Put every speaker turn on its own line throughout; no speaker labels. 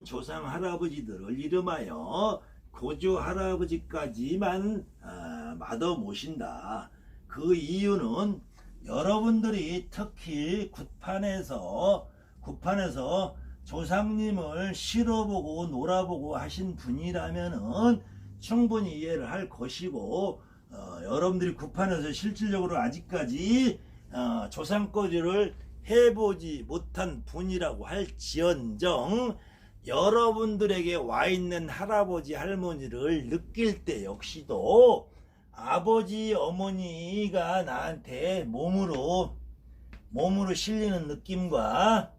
조상 할아버지들을 이름하여 고조 할아버지까지만 마더 모신다. 그 이유는 여러분들이 특히 굿판에서 조상님을 실어보고 놀아보고 하신 분이라면은 충분히 이해를 할 것이고, 여러분들이 굿판에서 실질적으로 아직까지 조상거지를 해보지 못한 분이라고 할지언정, 여러분들에게 와 있는 할아버지 할머니를 느낄 때 역시도 아버지 어머니가 나한테 몸으로 실리는 느낌과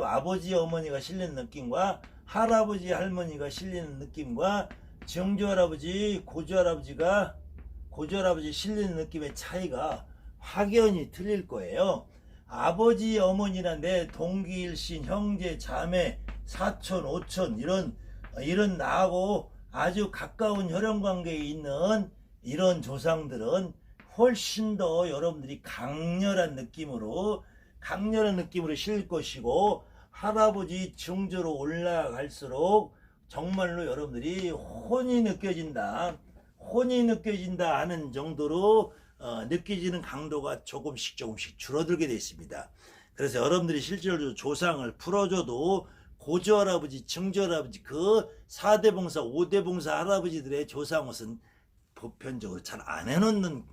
아버지 어머니가 실리는 느낌과 할아버지 할머니가 실리는 느낌과 증조 할아버지 고조 할아버지 실리는 느낌의 차이가 확연히 틀릴 거예요. 아버지 어머니나 내 동기일신 형제 자매 사촌 오촌 이런 나하고 아주 가까운 혈연관계에 있는 이런 조상들은 훨씬 더 여러분들이 강렬한 느낌으로 실릴 것이고, 할아버지 증조로 올라갈수록 정말로 여러분들이 혼이 느껴진다 하는 정도로 느껴지는 강도가 조금씩 줄어들게 되어 있습니다. 그래서 여러분들이 실제로 조상을 풀어줘도 고조 할아버지, 증조 할아버지, 그 4대 봉사, 5대 봉사 할아버지들의 조상옷은 보편적으로 잘 안 해놓는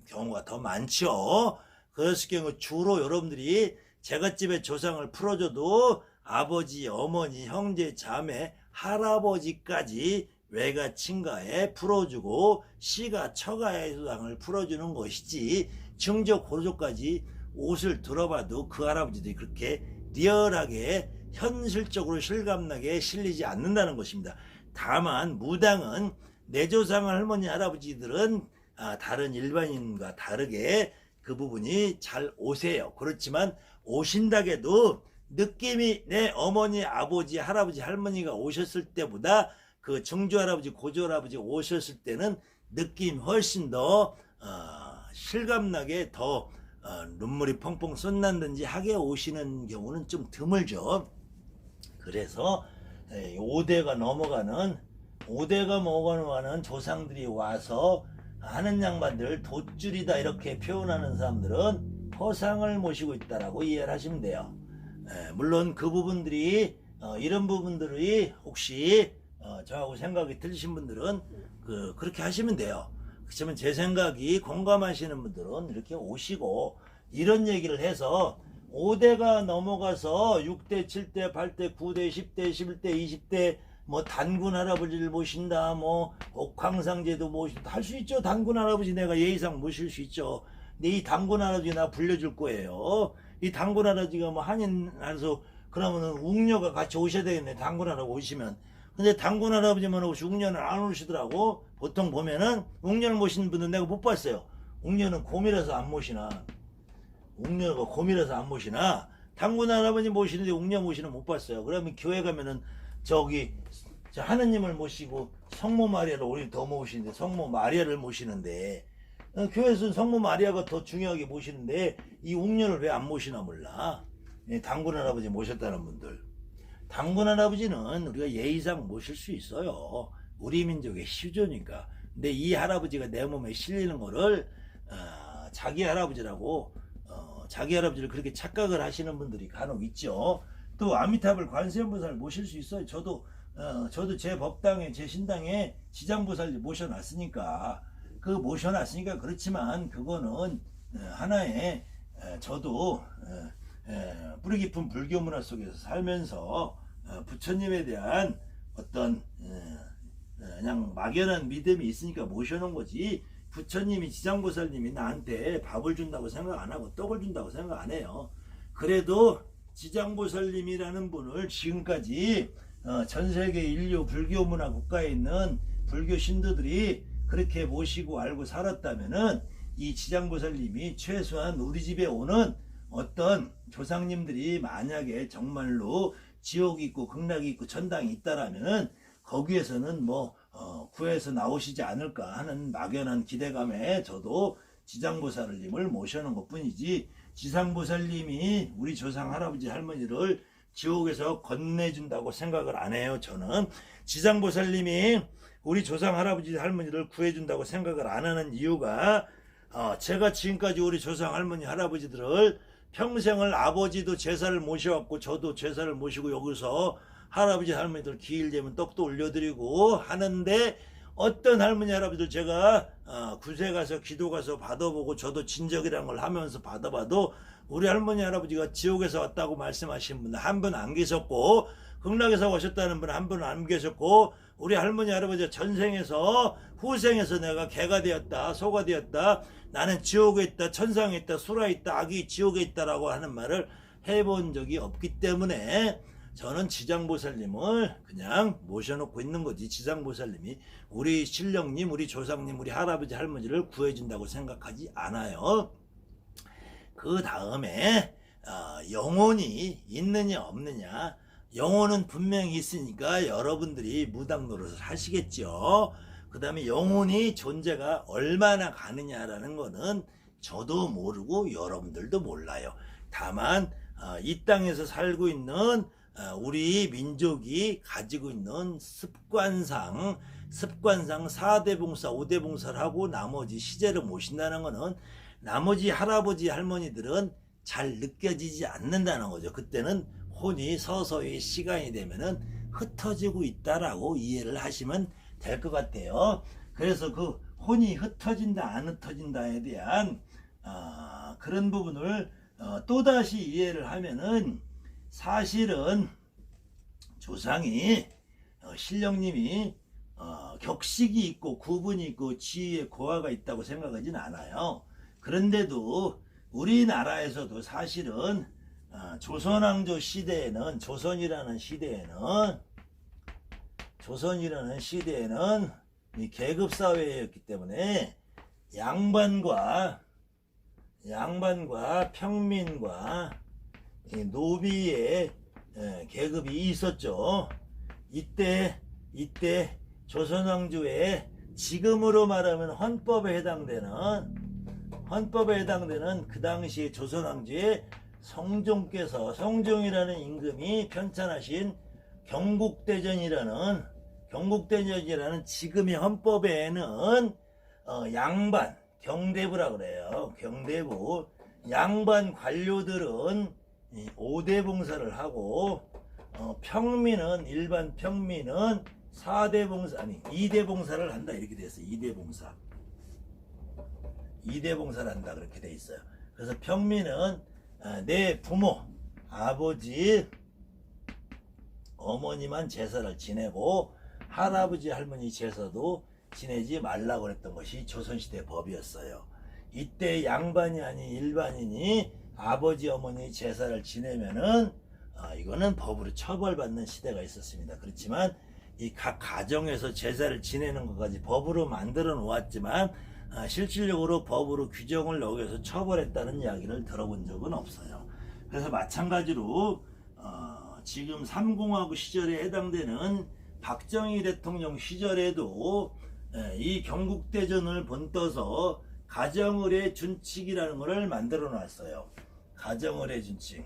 경우가 더 많죠. 그랬을 경우 주로 여러분들이 제갓집에 조상을 풀어줘도 아버지, 어머니, 형제, 자매, 할아버지까지 외가 친가에 풀어주고 시가 처가의 조상을 풀어주는 것이지, 증조 고조까지 옷을 들어봐도 그 할아버지들이 그렇게 리얼하게 현실적으로 실감나게 실리지 않는다는 것입니다. 다만 무당은 내 조상 할머니 할아버지들은 다른 일반인과 다르게 그 부분이 잘 오세요. 그렇지만 오신다게도 느낌이 내 어머니, 아버지, 할아버지, 할머니가 오셨을 때보다 그 증조 할아버지, 고조 할아버지 오셨을 때는 느낌 훨씬 더 실감나게 더 눈물이 펑펑 쏟는다든지 하게 오시는 경우는 좀 드물죠. 그래서 5대가 넘어가는 조상들이 와서 하는 양반들 돛줄이다 이렇게 표현하는 사람들은 허상을 모시고 있다라고 이해를 하시면 돼요. 물론 그 부분들이 이런 부분들이 혹시 저하고 생각이 틀리신 분들은 그렇게 하시면 돼요. 그렇지만 제 생각이 공감하시는 분들은 이렇게 오시고 이런 얘기를 해서 5대가 넘어가서 6대, 7대, 8대, 9대, 10대, 11대, 20대 뭐 단군 할아버지를 모신다, 뭐 옥황상제도 모신다 할 수 있죠. 단군 할아버지 내가 예의상 모실 수 있죠. 근데 이 단군 할아버지 나 불려줄 거예요. 이 단군 할아버지가 뭐 한인해서 그러면은 웅녀가 같이 오셔야 되겠네. 단군 할아버지 오시면. 근데 단군 할아버지만 오시 웅녀는 안 오시더라고. 보통 보면은 웅녀를 모시는 분은 내가 못 봤어요. 웅녀는 곰이라서 안 모시나. 단군 할아버지 모시는데 웅녀 모시는 못 봤어요. 그러면 교회 가면은 저기 하느님을 모시고 성모 마리아를 오히려 더 모시는데, 성모 마리아를 모시는데 교회에서는 성모 마리아가 더 중요하게 모시는데 이 웅녀를 왜 안 모시나 몰라. 단군 할아버지 모셨다는 분들, 단군 할아버지는 우리가 예의상 모실 수 있어요. 우리 민족의 시조니까. 근데 이 할아버지가 내 몸에 실리는 거를 자기 할아버지를 그렇게 착각을 하시는 분들이 간혹 있죠. 또 아미타불 관세음보살 모실 수 있어요. 저도 제 법당에, 제 신당에 지장보살 모셔놨으니까 그렇지만 그거는 하나의 저도 뿌리 깊은 불교 문화 속에서 살면서 부처님에 대한 어떤 그냥 막연한 믿음이 있으니까 모셔놓은 거지, 부처님이, 지장보살님이 나한테 밥을 준다고 생각 안 하고 떡을 준다고 생각 안 해요. 그래도 지장보살님이라는 분을 지금까지 전세계 인류 불교 문화 국가에 있는 불교 신도들이 그렇게 모시고 알고 살았다면은 이 지장보살님이 최소한 우리 집에 오는 어떤 조상님들이 만약에 정말로 지옥이 있고 극락이 있고 천당이 있다라면은 거기에서는 뭐 구해서 나오시지 않을까 하는 막연한 기대감에 저도 지장보살님을 모셔놓은 것 뿐이지, 지상보살님이 우리 조상 할아버지 할머니를 지옥에서 건네준다고 생각을 안 해요. 저는 지장보살님이 우리 조상 할아버지 할머니를 구해준다고 생각을 안 하는 이유가 제가 지금까지 우리 조상 할머니 할아버지들을 평생을 아버지도 제사를 모셔왔고 저도 제사를 모시고 여기서 할아버지 할머니들 기일 되면 떡도 올려드리고 하는데 어떤 할머니 할아버지들 제가 구세 가서 기도 가서 받아보고 저도 진적이라는 걸 하면서 받아봐도 우리 할머니 할아버지가 지옥에서 왔다고 말씀하신 분 한 분 안 계셨고 극락에서 오셨다는 분 한 분 안 계셨고 우리 할머니 할아버지가 전생에서 후생에서 내가 개가 되었다 소가 되었다 나는 지옥에 있다 천상에 있다 수라에 있다 악이 지옥에 있다라고 하는 말을 해본 적이 없기 때문에 저는 지장보살님을 그냥 모셔놓고 있는 거지. 지장보살님이 우리 신령님 우리 조상님 우리 할아버지 할머니를 구해준다고 생각하지 않아요. 그 다음에 영혼이 있느냐 없느냐 영혼은 분명히 있으니까 여러분들이 무당 노릇을 하시겠죠. 그 다음에 영혼이 존재가 얼마나 가느냐라는 거는 저도 모르고 여러분들도 몰라요. 다만 이 땅에서 살고 있는 우리 민족이 가지고 있는 습관상 4대 봉사 5대 봉사를 하고 나머지 시제를 모신다는 거는 나머지 할아버지 할머니들은 잘 느껴지지 않는다는 거죠. 그때는 혼이 서서히 시간이 되면은 흩어지고 있다라고 이해를 하시면 될 것 같아요. 그래서 그 혼이 흩어진다 안 흩어진다에 대한 그런 부분을 또다시 이해를 하면은 사실은 조상이 신령님이 격식이 있고 구분이 있고 지위에 고하가 있다고 생각하진 않아요. 그런데도 우리나라에서도 사실은 조선왕조 시대에는 조선이라는 시대에는 이 계급 사회였기 때문에 양반과 평민과 노비의 계급이 있었죠. 이때 조선왕조에 지금으로 말하면 헌법에 해당되는 그 당시에 조선왕조의 성종이라는 임금이 편찬하신 경국대전이라는 지금의 헌법에는 양반 경대부라 그래요. 경대부 양반 관료들은 5대 봉사를 하고 일반 평민은 4대 봉사 2대 봉사를 한다 이렇게 돼 있어요. 2대 봉사를 한다 그렇게 돼 있어요. 그래서 평민은 내 부모 아버지 어머니만 제사를 지내고 할아버지 할머니 제사도 지내지 말라고 그랬던 것이 조선시대 법이었어요. 이때 양반이 아닌 일반인이 아버지 어머니 제사를 지내면은 이거는 법으로 처벌받는 시대가 있었습니다. 그렇지만 이 각 가정에서 제사를 지내는 것까지 법으로 만들어 놓았지만 실질적으로 법으로 규정을 어겨서 처벌했다는 이야기를 들어본 적은 없어요. 그래서 마찬가지로 지금 삼공화국 시절에 해당되는 박정희 대통령 시절에도 이 경국대전을 본떠서 가정의례 준칙이라는 것을 만들어 놨어요. 가정의례 준칙.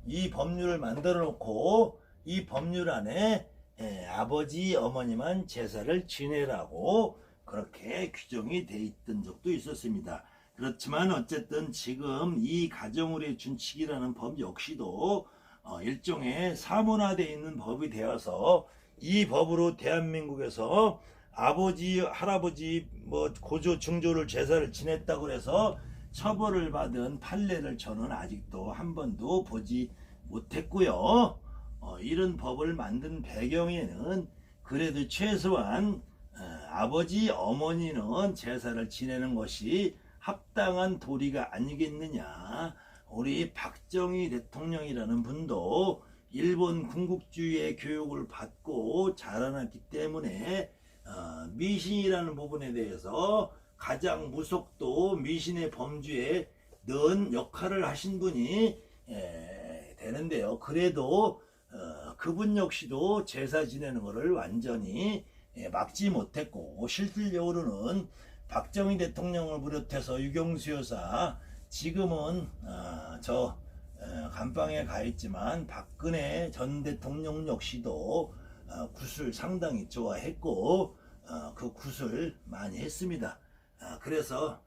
이 법률을 만들어 놓고 이 법률 안에 아버지 어머니만 제사를 지내라고 그렇게 규정이 돼 있던 적도 있었습니다. 그렇지만 어쨌든 지금 이 가정의례 준칙이라는 법 역시도 일종의 사문화되어 있는 법이 되어서 이 법으로 대한민국에서 아버지 할아버지 고조 중조를 제사를 지냈다고 해서 처벌을 받은 판례를 저는 아직도 한 번도 보지 못했고요. 이런 법을 만든 배경에는 그래도 최소한 아버지 어머니는 제사를 지내는 것이 합당한 도리가 아니겠느냐. 우리 박정희 대통령이라는 분도 일본 군국주의의 교육을 받고 자라났기 때문에 미신이라는 부분에 대해서 가장 무속도 미신의 범주에 넣은 역할을 하신 분이 되는데요. 그래도 그분 역시도 제사 지내는 것을 완전히 막지 못했고 실질적으로는 박정희 대통령을 비롯해서 유경수 여사 지금은 감방에 가 있지만 박근혜 전 대통령 역시도 굿을 상당히 좋아했고 그 굿을 많이 했습니다. 그래서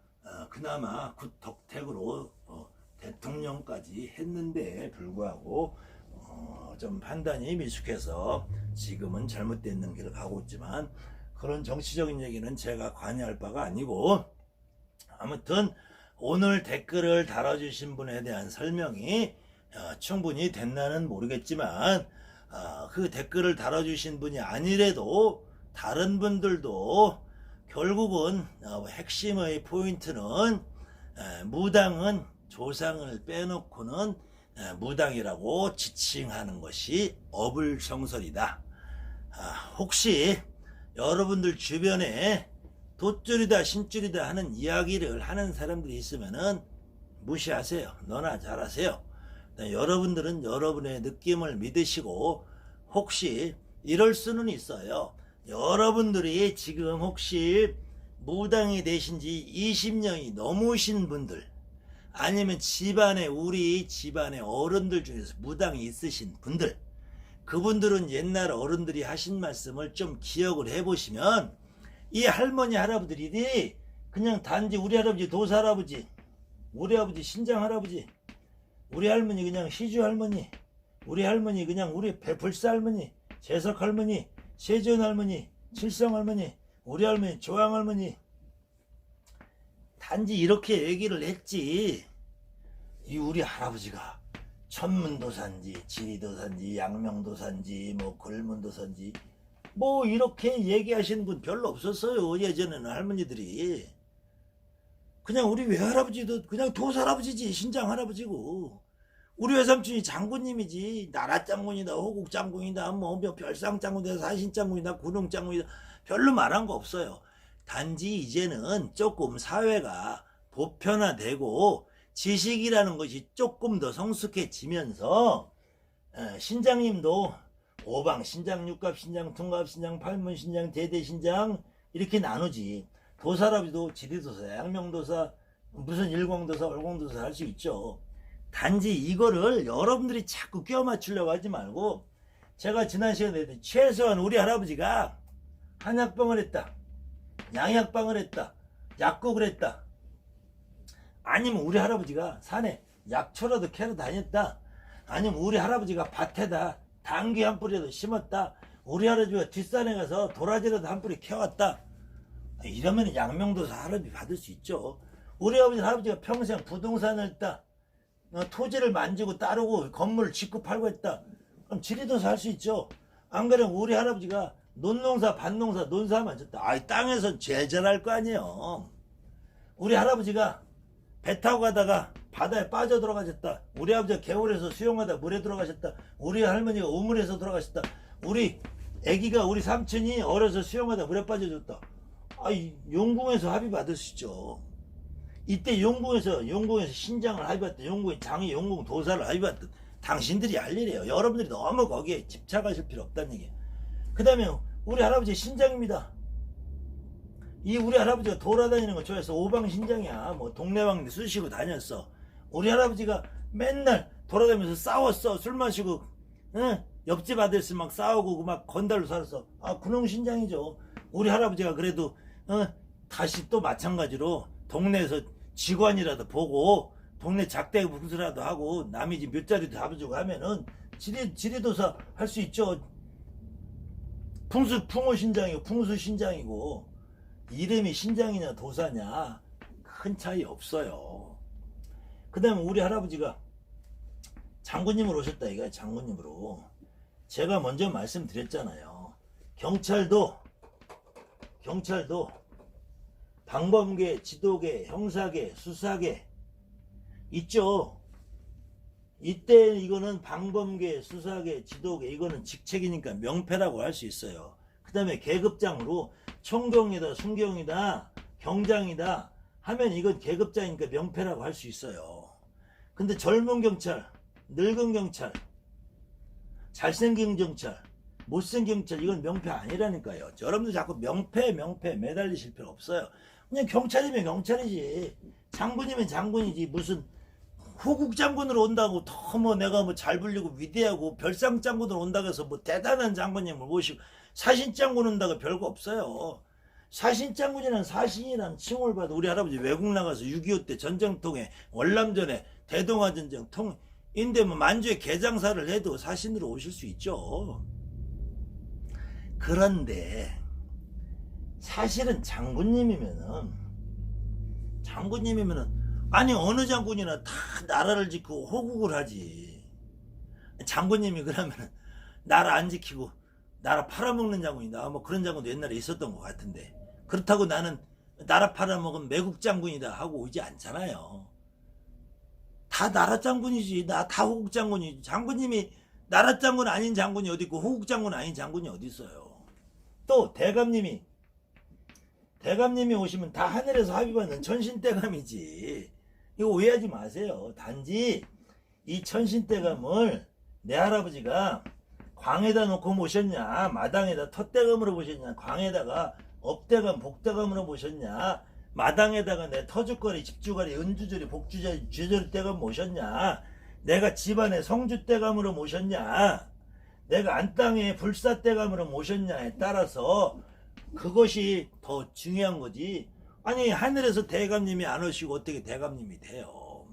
그나마 굿 덕택으로 대통령까지 했는데 불구하고 좀 판단이 미숙해서 지금은 잘못된 길을 가고 있지만, 그런 정치적인 얘기는 제가 관여할 바가 아니고, 아무튼 오늘 댓글을 달아주신 분에 대한 설명이 충분히 됐나는 모르겠지만, 그 댓글을 달아주신 분이 아니래도 다른 분들도 결국은 핵심의 포인트는 무당은 조상을 빼놓고는 무당이라고 지칭하는 것이 어불성설이다. 혹시 여러분들 주변에 돛줄이다 신줄이다 하는 이야기를 하는 사람들이 있으면은 무시하세요. 너나 잘하세요. 여러분들은 여러분의 느낌을 믿으시고, 혹시 이럴 수는 있어요. 여러분들이 지금 혹시 무당이 되신 지 20년이 넘으신 분들, 아니면 우리 집안의 어른들 중에서 무당이 있으신 분들, 그분들은 옛날 어른들이 하신 말씀을 좀 기억을 해보시면, 이 할머니 할아버지들이 그냥 단지 우리 할아버지 도사 할아버지, 우리 아버지 신장 할아버지, 우리 할머니 그냥 시주 할머니, 우리 할머니 그냥 우리 불사 할머니, 재석 할머니, 세전 할머니, 칠성 할머니, 우리 할머니 조항 할머니, 단지 이렇게 얘기를 했지, 이 우리 할아버지가 천문도사인지 지리도사인지 양명도사인지 뭐 글문도사인지 뭐 이렇게 얘기하시는 분 별로 없었어요. 예전에는 할머니들이 그냥 우리 외할아버지도 그냥 도사할아버지지, 신장 할아버지고, 우리 외삼촌이 장군님이지, 나라장군이다 호국장군이다 뭐 별상장군이다 사신장군이다 군웅장군이다 별로 말한 거 없어요. 단지 이제는 조금 사회가 보편화되고 지식이라는 것이 조금 더 성숙해지면서 신장님도 오방신장, 육갑신장, 둥갑신장, 팔문신장, 대대신장 이렇게 나누지, 도사랍시도 지리도사, 양명도사, 무슨 일광도사, 얼광도사 할 수 있죠. 단지 이거를 여러분들이 자꾸 끼워 맞추려고 하지 말고, 제가 지난 시간에 얘기했듯이 최소한 우리 할아버지가 한약방을 했다, 양약방을 했다, 약국을 했다, 아니면 우리 할아버지가 산에 약초라도 캐러 다녔다, 아니면 우리 할아버지가 밭에다 당귀 한 뿌리라도 심었다, 우리 할아버지가 뒷산에 가서 도라지라도 한 뿌리 캐왔다, 이러면 양명도사 할아버지 받을 수 있죠. 우리 아버지 할아버지가 평생 부동산을 했다, 토지를 만지고 따르고 건물을 짓고 팔고 했다, 그럼 지리도사 할 수 있죠. 안 그러면 우리 할아버지가 논농사 밭농사 논사만 졌다, 땅에선 제일 잘할 거 아니에요. 우리 할아버지가 배 타고 가다가 바다에 빠져 들어가셨다, 우리 아버지가 개울에서 수영하다 물에 들어가셨다, 우리 할머니가 우물에서 들어가셨다, 우리 애기가 우리 삼촌이 어려서 수영하다 물에 빠져줬다. 용궁에서 합의 받으시죠. 이때 용궁에서 신장을 합의받던, 용궁의 장이 용궁 도사를 합의받던 당신들이 할 일이에요. 여러분들이 너무 거기에 집착하실 필요 없다는 얘기예요. 그 다음에 우리 할아버지 신장입니다. 이 우리 할아버지가 돌아다니는 거 좋아해서 오방신장이야. 뭐 동네방네 쑤시고 다녔어. 우리 할아버지가 맨날 돌아다니면서 싸웠어. 술 마시고 옆집 아들스 막 싸우고 막 건달로 살았어. 군웅신장이죠. 우리 할아버지가 그래도 다시 또 마찬가지로 동네에서 직원이라도 보고 동네 작대기 분수라도 하고 남이 집 몇 자리도 잡아주고 하면은 지리도사 할 수 있죠. 풍우신장이고 풍수신장이고, 이름이 신장이냐 도사냐 큰 차이 없어요. 그 다음에 우리 할아버지가 장군님으로 오셨다 이거야. 장군님으로 제가 먼저 말씀드렸잖아요. 경찰도 방범계, 지도계, 형사계, 수사계 있죠. 이때 이거는 방범계, 수사계, 지도계 이거는 직책이니까 명패라고 할 수 있어요. 그 다음에 계급장으로 총경이다, 순경이다, 경장이다 하면 이건 계급장이니까 명패라고 할 수 있어요. 근데 젊은 경찰, 늙은 경찰, 잘생긴 경찰, 못생긴 경찰 이건 명패 아니라니까요. 여러분들 자꾸 명패 매달리실 필요 없어요. 그냥 경찰이면 경찰이지, 장군이면 장군이지, 무슨 호국 장군으로 온다고 더 뭐 내가 뭐 잘 불리고 위대하고 별상 장군으로 온다고 해서 뭐 대단한 장군님을 모시고 사신 장군 온다고 별거 없어요. 사신 장군이란 사신이란 칭호를 받아 우리 할아버지 외국 나가서 6.25 때 전쟁통에 월남전에 대동아전쟁 통인데 뭐 만주에 개장사를 해도 사신으로 오실 수 있죠. 그런데 사실은 장군님이면은 아니 어느 장군이나 다 나라를 지키고 호국을 하지. 장군님이 그러면은 나라 안 지키고 나라 팔아먹는 장군이다. 뭐 그런 장군도 옛날에 있었던 것 같은데 그렇다고 나는 나라 팔아먹은 매국 장군이다 하고 오지 않잖아요. 다 나라 장군이지. 나 다 호국 장군이지. 장군님이 나라 장군 아닌 장군이 어디 있고 호국 장군 아닌 장군이 어디 있어요. 또 대감님이 오시면 다 하늘에서 합의받는 천신대감이지. 이거 오해하지 마세요. 단지 이 천신대감을 내 할아버지가 광에다 놓고 모셨냐, 마당에다 텄대감으로 모셨냐, 광에다가 업대감, 복대감으로 모셨냐, 마당에다가 내 터주거리, 집주거리, 은주저리, 복주저리, 주저리 대감 모셨냐, 내가 집안에 성주대감으로 모셨냐, 내가 안땅에 불사대감으로 모셨냐에 따라서 그것이 더 중요한 거지. 아니 하늘에서 대감님이 안 오시고 어떻게 대감님이 돼요.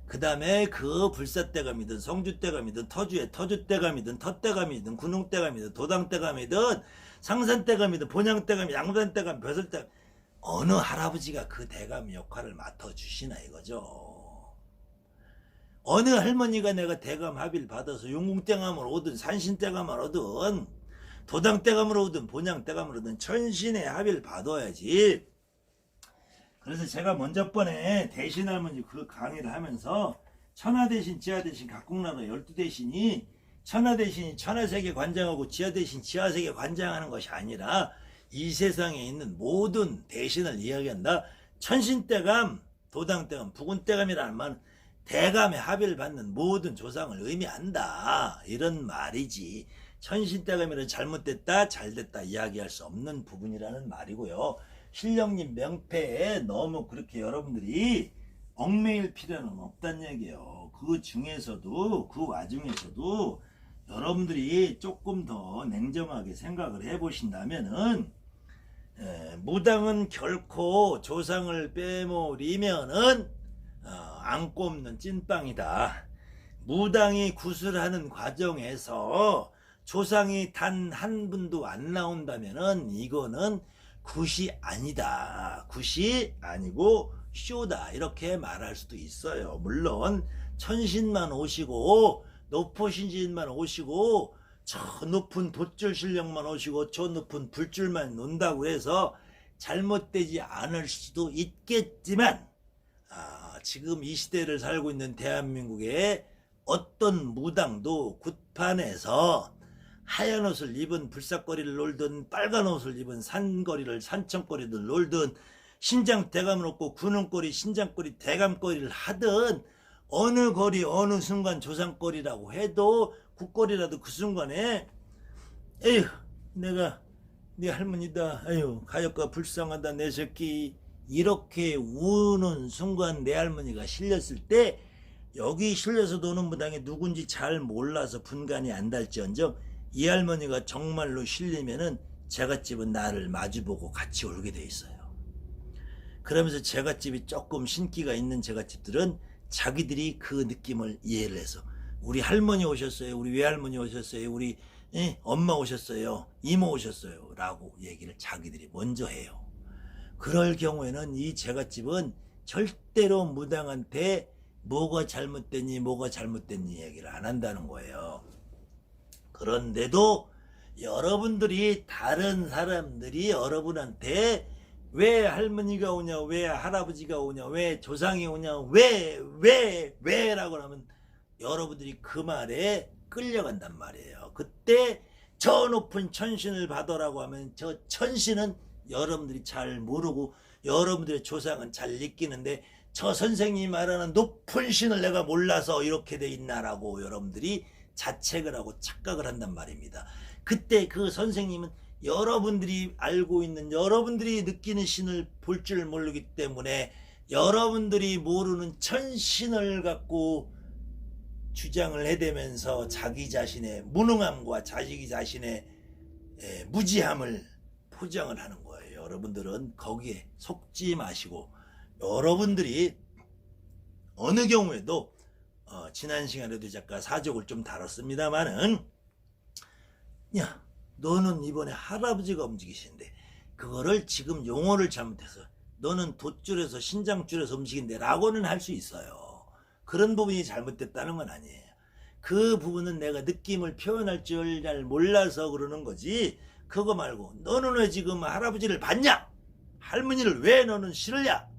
그 다음에 그 불사대감이든 성주대감이든 터주의 터주대감이든 텄대감이든 군웅대감이든 도당대감이든 상산대감이든 본양대감, 양산대감, 벼슬대감 어느 할아버지가 그 대감 역할을 맡아주시나 이거죠. 어느 할머니가 내가 대감 합의를 받아서 용궁대감을 오든 산신대감을 오든 도당대감으로 오든 본양대감으로 오든 천신의 합의를 받아야지. 그래서 제가 먼저 번에 대신할머니 그 강의를 하면서 천하대신 지하대신 각국나라 12대신이 천하대신이 천하세계 관장하고 지하대신 지하세계 관장하는 것이 아니라 이 세상에 있는 모든 대신을 이야기한다. 천신대감, 도당대감, 부군대감이라는 말은 대감의 합의를 받는 모든 조상을 의미한다. 이런 말이지. 천신대감이라 잘못됐다 잘됐다 이야기할 수 없는 부분이라는 말이고요. 신령님 명패에 너무 그렇게 여러분들이 얽매일 필요는 없다는 얘기예요. 그 와중에서도 여러분들이 조금 더 냉정하게 생각을 해보신다면은 무당은 결코 조상을 빼모리면은 안 꼽는 찐빵이다. 무당이 구슬하는 과정에서 조상이 단 한 분도 안 나온다면은 이거는 굿이 아니다. 굿이 아니고 쇼다. 이렇게 말할 수도 있어요. 물론 천신만 오시고 높으신 진만 오시고 저 높은 돛줄 실력만 오시고 저 높은 불줄만 논다고 해서 잘못되지 않을 수도 있겠지만 지금 이 시대를 살고 있는 대한민국의 어떤 무당도 굿판에서 하얀 옷을 입은 불사거리를 놀든 빨간 옷을 입은 산청거리를 놀든 신장대감을 놓고 군웅거리 신장거리 대감거리를 하든 어느 거리 어느 순간 조상거리라고 해도 굿거리라도 그 순간에 에휴 내가 네 할머니다 에휴 가엾고 불쌍하다 내 새끼 이렇게 우는 순간 내 할머니가 실렸을 때 여기 실려서 노는 무당이 누군지 잘 몰라서 분간이 안 달지언정 이 할머니가 정말로 실리면은 제갓집은 나를 마주보고 같이 울게 돼 있어요. 그러면서 제갓집이 조금 신기가 있는 제갓집들은 자기들이 그 느낌을 이해를 해서 우리 할머니 오셨어요, 우리 외할머니 오셨어요, 우리 엄마 오셨어요, 이모 오셨어요 라고 얘기를 자기들이 먼저 해요. 그럴 경우에는 이 제갓집은 절대로 무당한테 뭐가 잘못됐니 얘기를 안 한다는 거예요. 그런데도 여러분들이 다른 사람들이 여러분한테 왜 할머니가 오냐 왜 할아버지가 오냐 왜 조상이 오냐 왜라고 하면 여러분들이 그 말에 끌려간단 말이에요. 그때 저 높은 천신을 받으라고 하면 저 천신은 여러분들이 잘 모르고 여러분들의 조상은 잘 느끼는데 저 선생님이 말하는 높은 신을 내가 몰라서 이렇게 돼 있나라고 여러분들이 자책을 하고 착각을 한단 말입니다. 그때 그 선생님은 여러분들이 알고 있는 여러분들이 느끼는 신을 볼 줄 모르기 때문에 여러분들이 모르는 천신을 갖고 주장을 해대면서 자기 자신의 무능함과 자기 자신의 무지함을 포장을 하는 거예요. 여러분들은 거기에 속지 마시고, 여러분들이 어느 경우에도 지난 시간에도 잠깐 사족을 좀 다뤘습니다마는, 야, 너는 이번에 할아버지가 움직이신데 그거를 지금 용어를 잘못해서 너는 돛줄에서 신장줄에서 움직인데 라고는 할 수 있어요. 그런 부분이 잘못됐다는 건 아니에요. 그 부분은 내가 느낌을 표현할 줄 잘 몰라서 그러는 거지, 그거 말고 너는 왜 지금 할아버지를 봤냐? 할머니를 왜 너는 싫으냐?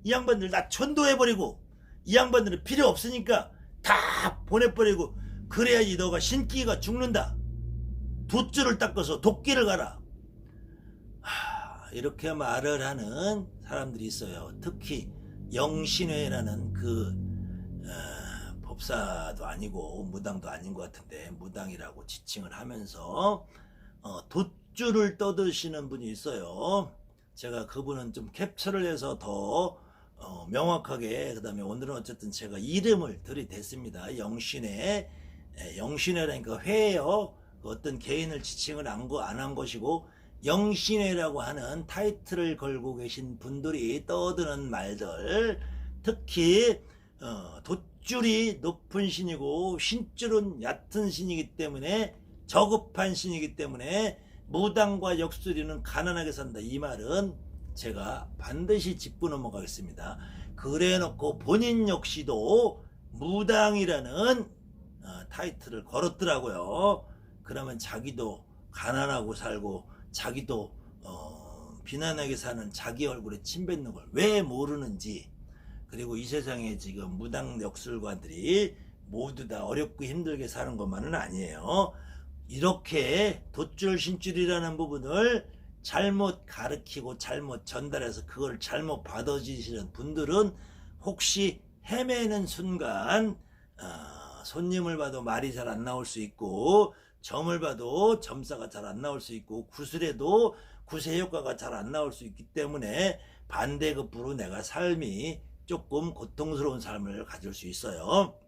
이 양반들 다 천도해버리고 이 양반들은 필요 없으니까 다 보내버리고 그래야지 너가 신기가 죽는다. 돛줄을 닦아서 도끼를 가라. 이렇게 말을 하는 사람들이 있어요. 특히 영신회라는 법사도 아니고 무당도 아닌 것 같은데 무당이라고 지칭을 하면서 돛줄을 떠드시는 분이 있어요. 제가 그분은 좀 캡처를 해서 더 명확하게, 그 다음에 오늘은 어쨌든 제가 이름을 들이댔습니다. 영신회라니까 회예요. 어떤 개인을 지칭을 안 한 것이고, 영신회라고 하는 타이틀을 걸고 계신 분들이 떠드는 말들, 특히 돛줄이 높은 신이고 신줄은 얕은 신이기 때문에, 저급한 신이기 때문에 무당과 역술이는 가난하게 산다, 이 말은 제가 반드시 짚고 넘어가겠습니다. 그래놓고 본인 역시도 무당이라는 타이틀을 걸었더라고요. 그러면 자기도 가난하고 살고 자기도 비난하게 사는 자기 얼굴에 침 뱉는 걸 왜 모르는지, 그리고 이 세상에 지금 무당 역술가들이 모두 다 어렵고 힘들게 사는 것만은 아니에요. 이렇게 돛줄 신줄이라는 부분을 잘못 가르치고 잘못 전달해서 그걸 잘못 받아주시는 분들은 혹시 헤매는 순간 손님을 봐도 말이 잘 안 나올 수 있고, 점을 봐도 점사가 잘 안 나올 수 있고, 구슬해도 구세 효과가 잘 안 나올 수 있기 때문에 반대급부로 내가 삶이 조금 고통스러운 삶을 가질 수 있어요.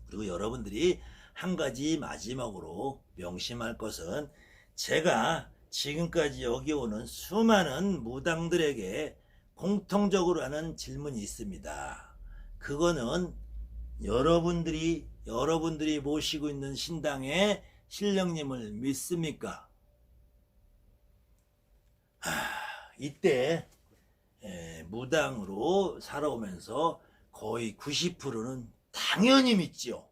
그리고 여러분들이 한 가지 마지막으로 명심할 것은, 제가 지금까지 여기 오는 수많은 무당들에게 공통적으로 하는 질문이 있습니다. 그거는 여러분들이 모시고 있는 신당의 신령님을 믿습니까? 이때 무당으로 살아오면서 거의 90%는 당연히 믿지요.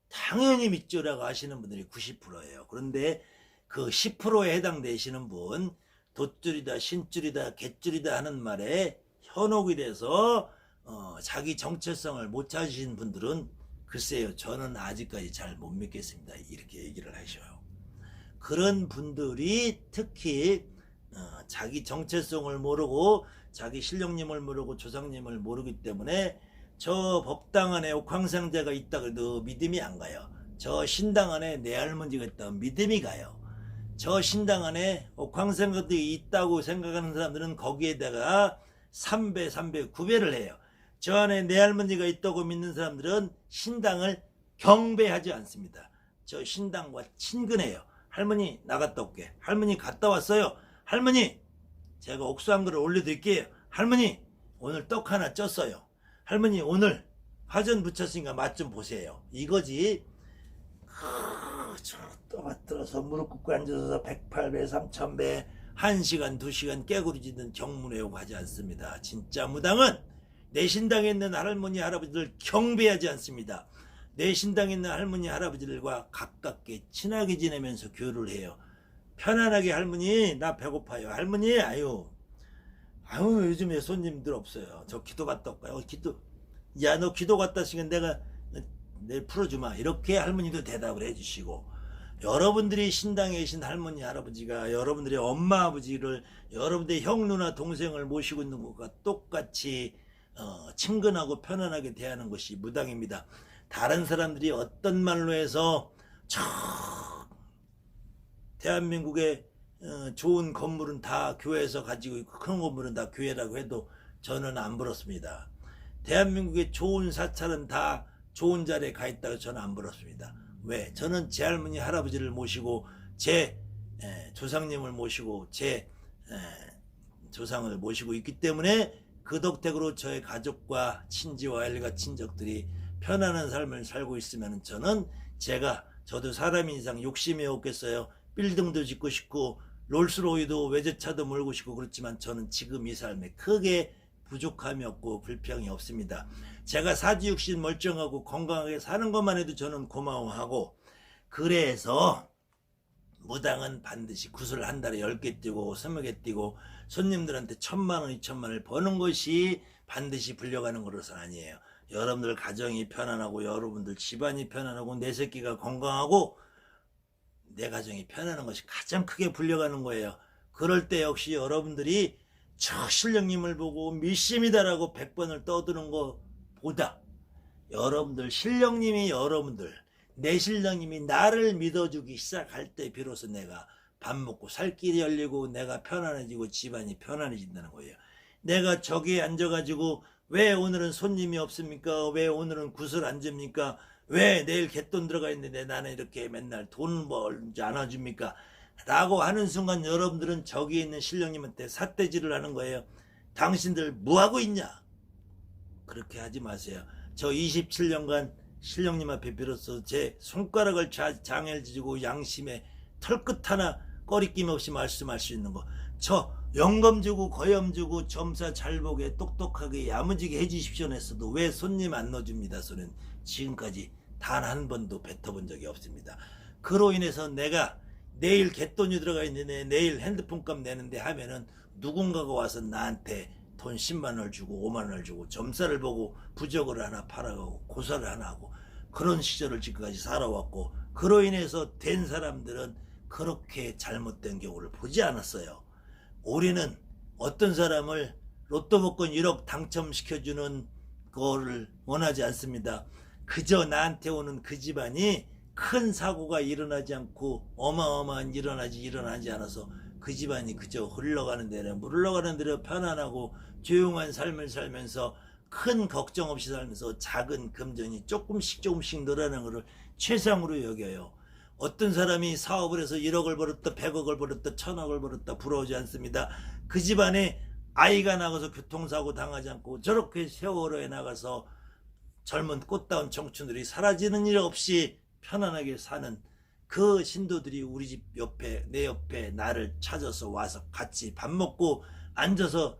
당연히 믿죠라고 하시는 분들이 90%예요. 그런데 그 10%에 해당되시는 분, 돛줄이다, 신줄이다, 갯줄이다 하는 말에 현혹이 돼서 자기 정체성을 못 찾으신 분들은 글쎄요, 저는 아직까지 잘 못 믿겠습니다, 이렇게 얘기를 하셔요. 그런 분들이 특히 자기 정체성을 모르고 자기 신령님을 모르고 조상님을 모르기 때문에 저 법당 안에 옥황상제가 있다 그래도 믿음이 안 가요. 저 신당 안에 내 할머니가 있다면 믿음이 가요. 저 신당 안에 옥황상제들이 있다고 생각하는 사람들은 거기에다가 3배, 9배를 해요. 저 안에 내 할머니가 있다고 믿는 사람들은 신당을 경배하지 않습니다. 저 신당과 친근해요. 할머니 나갔다 올게. 할머니 갔다 왔어요. 할머니 제가 옥수 한 그릇 올려드릴게요. 할머니 오늘 떡 하나 쪘어요. 할머니 오늘 화전 붙였으니까 맛 좀 보세요. 이거지. 떠받들어서 무릎 꿇고 앉아서 108배 3000배 1시간 2시간 깨구리 짖는 경문 외우고 하지 않습니다. 진짜 무당은 내 신당에 있는 할머니 할아버지들 경배하지 않습니다. 내 신당에 있는 할머니 할아버지들과 가깝게 친하게 지내면서 교류를 해요. 편안하게, 할머니 나 배고파요. 할머니 아유 요즘에 손님들 없어요. 저 기도 갔다 올까요? 야 너 기도 갔다 왔으니까 내가 내 풀어주마. 이렇게 할머니도 대답을 해주시고, 여러분들이 신당에 계신 할머니 할아버지가 여러분들의 엄마 아버지를, 여러분들의 형 누나 동생을 모시고 있는 것과 똑같이 친근하고 편안하게 대하는 것이 무당입니다. 다른 사람들이 어떤 말로 해서 대한민국의 좋은 건물은 다 교회에서 가지고 있고 큰 건물은 다 교회라고 해도 저는 안 부럽습니다. 대한민국의 좋은 사찰은 다 좋은 자리에 가 있다고 저는 안 부럽습니다. 왜? 저는 제 할머니 할아버지를 모시고 제 조상님을 모시고 제 조상을 모시고 있기 때문에 그 덕택으로 저의 가족과 친지와 일가 친척들이 편안한 삶을 살고 있으면 저도 사람 인상 욕심이 없겠어요. 빌딩도 짓고 싶고 롤스로이도 외제차도 몰고 싶고 그렇지만 저는 지금 이 삶에 크게 부족함이 없고 불평이 없습니다. 제가 사지육신 멀쩡하고 건강하게 사는 것만 해도 저는 고마워하고, 그래서 무당은 반드시 구슬 한 달에 10개 띄고 20개 띄고 손님들한테 1,000만 원 2,000만 원을 버는 것이 반드시 불려가는 것은 아니에요. 여러분들 가정이 편안하고 여러분들 집안이 편안하고 내 새끼가 건강하고 내 가정이 편안한 것이 가장 크게 불려가는 거예요. 그럴 때 역시 여러분들이 저 신령님을 보고 미심이다라고 100번을 떠드는 것보다 여러분들 신령님이 내 신령님이 나를 믿어주기 시작할 때 비로소 내가 밥 먹고 살 길이 열리고 내가 편안해지고 집안이 편안해진다는 거예요. 내가 저기에 앉아가지고 왜 오늘은 손님이 없습니까? 왜 오늘은 구슬 안 줍니까? 왜 내일 갯돈 들어가 있는데 나는 이렇게 맨날 돈 벌지 않아줍니까? 라고 하는 순간 여러분들은 저기 있는 신령님한테 삿대질을 하는 거예요. 당신들 뭐하고 있냐? 그렇게 하지 마세요. 저 27년간 신령님 앞에 빌어서 제 손가락을 장애를 지고 양심에 털끝 하나 꺼리낌 없이 말씀할 수 있는 거, 저 영검 주고 거염 주고 점사 잘 보게 똑똑하게 야무지게 해주십시오 했어도 왜 손님 안 넣어줍니다 소리는 지금까지 단 한 번도 뱉어본 적이 없습니다. 그로 인해서 내가 내일 갯돈이 들어가 있는데 내일 핸드폰 값 내는데 하면은 누군가가 와서 나한테 돈 10만 원을 주고 5만 원을 주고 점사를 보고 부적을 하나 팔아가고 고사를 하나 하고 그런 시절을 지금까지 살아왔고, 그로 인해서 된 사람들은 그렇게 잘못된 경우를 보지 않았어요. 우리는 어떤 사람을 로또 복권 1억 당첨시켜주는 거를 원하지 않습니다. 그저 나한테 오는 그 집안이 큰 사고가 일어나지 않고 어마어마한 일어나지 않아서 그 집안이 그저 흘러가는 대로 편안하고 조용한 삶을 살면서 큰 걱정 없이 살면서 작은 금전이 조금씩 늘어나는 것을 최상으로 여겨요. 어떤 사람이 사업을 해서 1억을 벌었다 100억을 벌었다 1000억을 벌었다 부러우지 않습니다. 그 집안에 아이가 나가서 교통사고 당하지 않고 저렇게 세월호에 나가서 젊은 꽃다운 청춘들이 사라지는 일 없이 편안하게 사는 그 신도들이 우리 집 옆에 내 옆에 나를 찾아서 와서 같이 밥 먹고 앉아서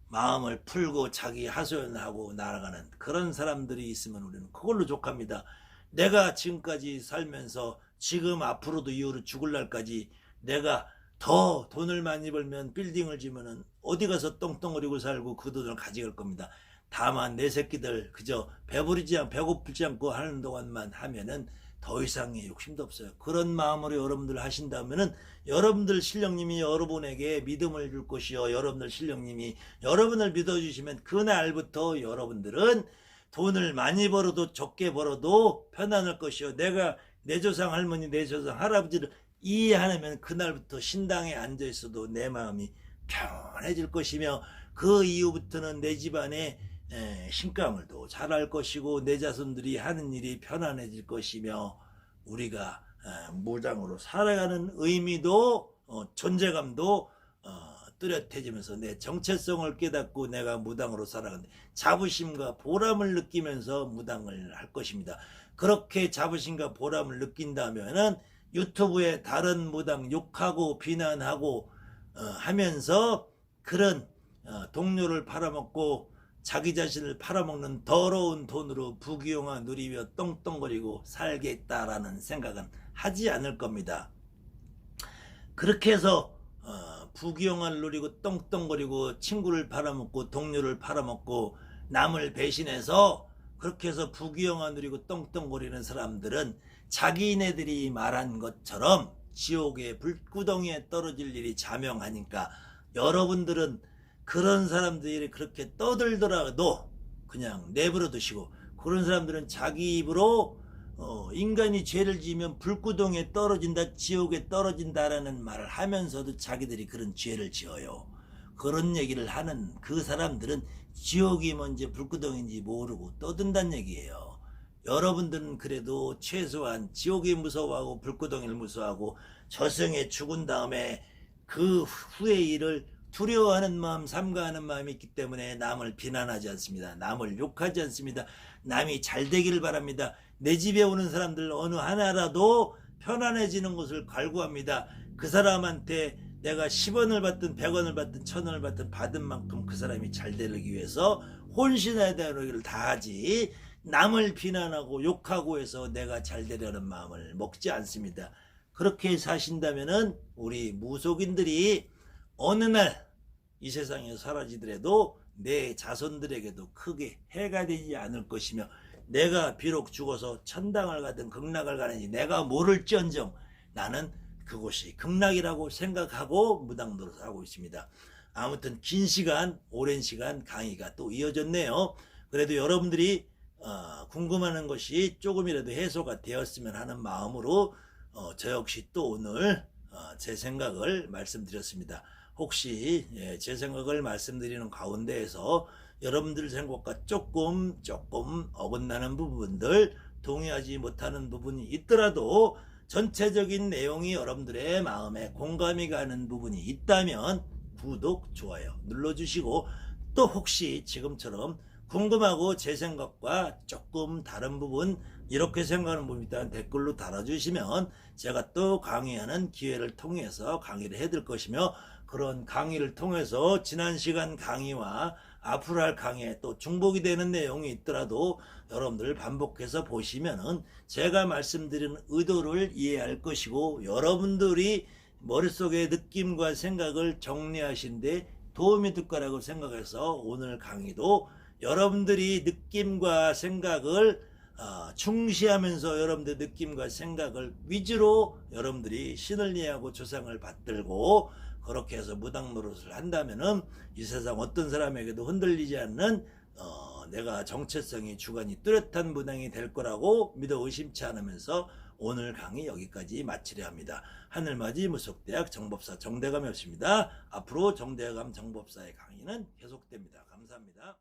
마음을 풀고 자기 하소연하고 날아가는 그런 사람들이 있으면 우리는 그걸로 족합니다. 내가 지금까지 살면서 지금 앞으로도 이후로 죽을 날까지 내가 더 돈을 많이 벌면 빌딩을 지면은 어디 가서 똥똥거리고 살고 그 돈을 가져갈 겁니다. 다만 내 새끼들 그저 배고프지 않고 하는 동안만 하면은 더 이상의 욕심도 없어요. 그런 마음으로 여러분들 하신다면은 여러분들 신령님이 여러분에게 믿음을 줄 것이요, 여러분들 신령님이 여러분을 믿어주시면 그날부터 여러분들은 돈을 많이 벌어도 적게 벌어도 편안할 것이요, 내가 내 조상 할머니 내 조상 할아버지를 이해하면 그날부터 신당에 앉아 있어도 내 마음이 편해질 것이며 그 이후부터는 내 집안에 신강을도 잘할 것이고 내 자손들이 하는 일이 편안해질 것이며 우리가 무당으로 살아가는 의미도 존재감도 뚜렷해지면서 내 정체성을 깨닫고 내가 무당으로 살아가는 자부심과 보람을 느끼면서 무당을 할 것입니다. 그렇게 자부심과 보람을 느낀다면은 유튜브에 다른 무당 욕하고 비난하고 하면서 그런 동료를 팔아먹고 자기 자신을 팔아먹는 더러운 돈으로 부귀영화 누리며 똥똥거리고 살겠다라는 생각은 하지 않을 겁니다. 그렇게 해서 부귀영화를 누리고 똥똥거리고 친구를 팔아먹고 동료를 팔아먹고 남을 배신해서 그렇게 해서 부귀영화 누리고 똥똥거리는 사람들은 자기네들이 말한 것처럼 지옥의 불구덩이에 떨어질 일이 자명하니까 여러분들은 그런 사람들이 그렇게 떠들더라도 그냥 내버려 두시고, 그런 사람들은 자기 입으로 인간이 죄를 지으면 불구덩이에 떨어진다 지옥에 떨어진다라는 말을 하면서도 자기들이 그런 죄를 지어요. 그런 얘기를 하는 그 사람들은 지옥이 뭔지 불구덩인지 모르고 떠든다는 얘기예요. 여러분들은 그래도 최소한 지옥이 무서워하고 불구덩이를 무서워하고 저승에 죽은 다음에 그 후의 일을 두려워하는 마음, 삼가하는 마음이 있기 때문에 남을 비난하지 않습니다. 남을 욕하지 않습니다. 남이 잘 되기를 바랍니다. 내 집에 오는 사람들 어느 하나라도 편안해지는 것을 갈구합니다. 그 사람한테 내가 10원을 받든 100원을 받든 1000원을 받든 받은 만큼 그 사람이 잘 되기 위해서 혼신의 노력을 다하지, 남을 비난하고 욕하고 해서 내가 잘 되려는 마음을 먹지 않습니다. 그렇게 사신다면은 우리 무속인들이 어느 날 이 세상에서 사라지더라도 내 자손들에게도 크게 해가 되지 않을 것이며, 내가 비록 죽어서 천당을 가든 극락을 가는지 내가 모를지언정 나는 그곳이 극락이라고 생각하고 무당노릇을 하고 있습니다. 아무튼 긴 시간, 오랜 시간 강의가 또 이어졌네요. 그래도 여러분들이 궁금한 것이 조금이라도 해소가 되었으면 하는 마음으로 저 역시 또 오늘 제 생각을 말씀드렸습니다. 혹시 제 생각을 말씀드리는 가운데에서 여러분들 생각과 조금 어긋나는 부분들, 동의하지 못하는 부분이 있더라도 전체적인 내용이 여러분들의 마음에 공감이 가는 부분이 있다면 구독, 좋아요 눌러주시고, 또 혹시 지금처럼 궁금하고 제 생각과 조금 다른 부분, 이렇게 생각하는 부분이 있다면 댓글로 달아주시면 제가 또 강의하는 기회를 통해서 강의를 해드릴 것이며, 그런 강의를 통해서 지난 시간 강의와 앞으로 할 강의에 또 중복이 되는 내용이 있더라도 여러분들 반복해서 보시면은 제가 말씀드리는 의도를 이해할 것이고, 여러분들이 머릿속의 느낌과 생각을 정리하시는데 도움이 될 거라고 생각해서 오늘 강의도 여러분들이 느낌과 생각을 충시하면서 여러분들의 느낌과 생각을 위주로 여러분들이 신을 이해하고 조상을 받들고 그렇게 해서 무당 노릇을 한다면은 이 세상 어떤 사람에게도 흔들리지 않는 내가 정체성이 주관이 뚜렷한 무당이 될 거라고 믿어 의심치 않으면서 오늘 강의 여기까지 마치려 합니다. 하늘맞이 무속대학 정법사 정대감이었습니다. 앞으로 정대감 정법사의 강의는 계속됩니다. 감사합니다.